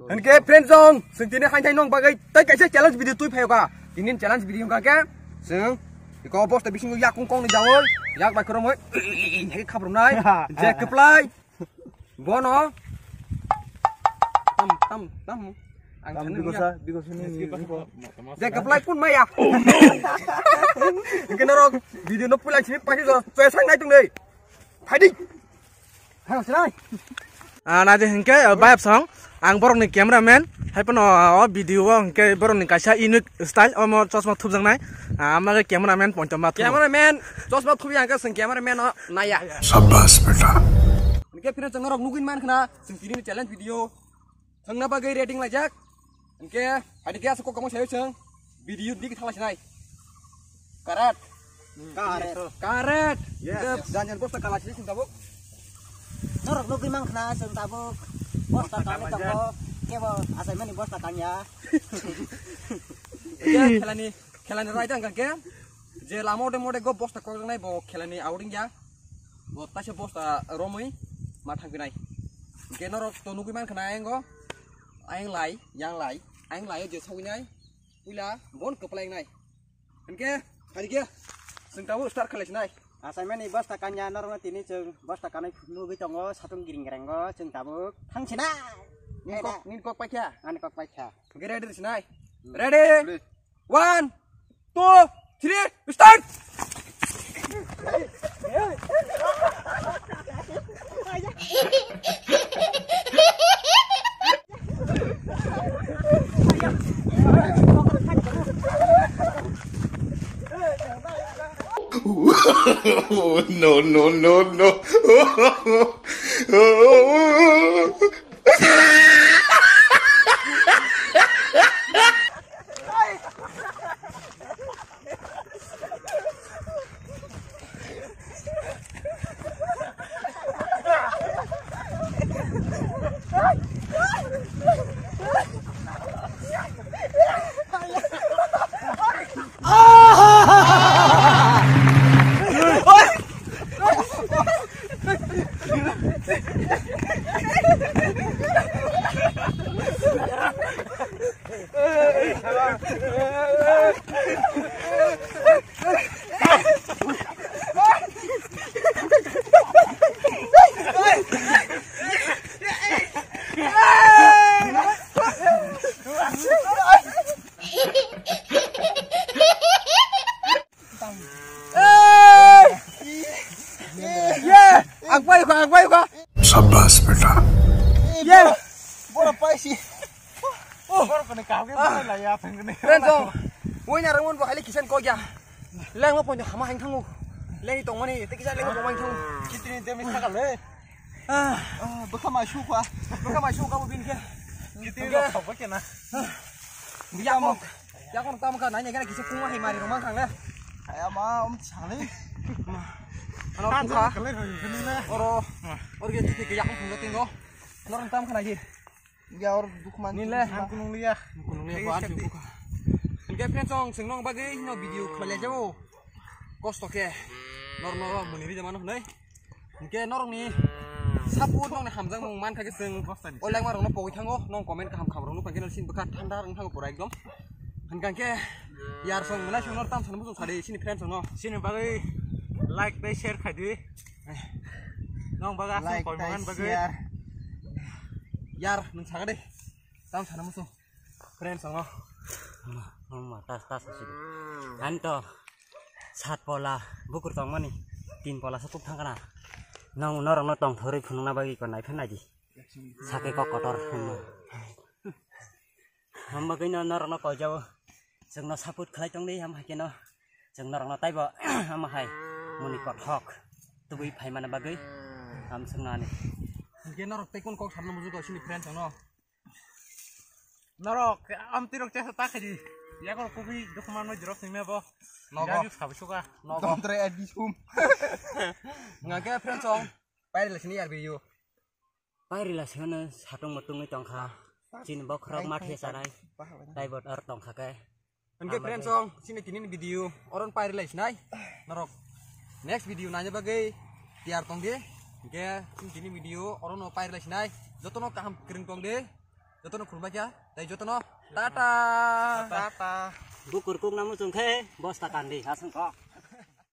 Hengke friend zong, sing tini hai nong bagai, tai kaisa challenge video tui pheo ka. Tinin challenge video ka ke, sing iko bos ta bising yak kong ni jawol, yak ba krom oi. Hei khabrum nai, je keplai. Bono. Tam. Ang because ini je keplai pun mai ya. Hengke norok video no pulai sini pasi zo, sang nai tung dei. Phai di. Hai sinai. Nanti hengke bayap song, ang borong ni cameraman, hai pun video hengke borong ni kaisa unique style, mau cosmo thup jang nai, amaga cameraman point ma thup. Cameraman, cosmo thup yang ke sing cameraman naya. Sabbas beta. Hengke pira jang norok nugin man khna, sing tini challenge video. Sangna bagai rating lajak. Hengke adik ya seko kamu sayo sing video dik thalas nai. Karet. Yes. Jangan bos tak kalah sih sing tabuk. Norok nugi mang kena sing tabuk. Bos takane toko. Kebo assignment ni bos takanya. Oke, khelani right ang ke. Je lamo de go bos takok nai bo khelani outing ya. Bo tashe bos ta romui ma thang nai. Ke norok to nugi mang kena ang go. Ang lai, ang lai je sawi nai. Pula bon kepleng nai. Ke adik ya sing tabuk start khalas nai. Assignment ni bos takanya norok tini jeung bos takane nugi tongo satung giring-giring go jeung tabuk thang cina. Nin kok pacha. Ani kok pacha. Oke, ready sinai. Ready? 1, 2, 3, start. No. Agway ko. Sabbas beta. Yeah. Bora paisi. Borong kena kawin lah ya pengen. Friend zong. Woi nya rangun bo khali kisan ko ya. Leng mo ponyo hama hang thangu. Leng tong mani te kisan leng mo tong thangu. Kitini demis takal le. Baka masuk kwa. Baka masuk ka mo bin ke. Kitini lo thok ke na. Biya mo. Ya kon tam ka nanya kana kisan kuma hai mari romang khang le. Kaya ma chale. Ano ka? Oro ge ti ya kon ting go. Noron tam kana ji. Ya or dukman Nile. Kunung liya. Kunung liya ko ati buka. Hingga friend song sing nong bagai no video khala jawo. Kosto ke. Norno muniri zaman nai. Hingga norong ni saput nong hamjang mong man khage sing oleng marong no poi thango nong comment ka ham khabrong no pangken sin bekat thanda rong thango pura ekdom. Hingga ke yar song mala sing nor tam san musung sade sini friend song no. Sini bagai like dan share khadi. Nong baga sing koi mangan bagai. Yar mencaga deh, tam sana musuh, friends sama. Tas sih. Anto sat pola bukur tong mani, tin pola sepuk thang kana. Nong norong no tong thori phunung na bagi kon nai phen aji. Sake kok kotor. Ham bagai no norong no ko jaw. Jeung no saput khlai tong dei ham hakeno. Jeung norong no tai bo ham hai. Muni kot hok. Tubui phai mana bagai. Ham sengna ni. Hingga norok tekun kok sana musuh kau sini friends sama. Norok am tirok cesa tak khadi. Ya kalau kopi dokumen no jerok sing bo. Nogo. Ya sabsu ka. Kontre edisum. Ngake friends song. Pai sini yar video. Pai relation satung matung tong kha. Chin bok rok mathe sarai. Tai bot ar tong kha ke. Hingga friends song sini tinin video. Orang pai nai. Norok. Next video nanya bagai tiar tong dia. Hingga sini video orang no pai nai. Joto no kaham kering tong dia. jotono khulumbai kya dai jotono tata Bukur kung namu jungke bos takandi asang kok.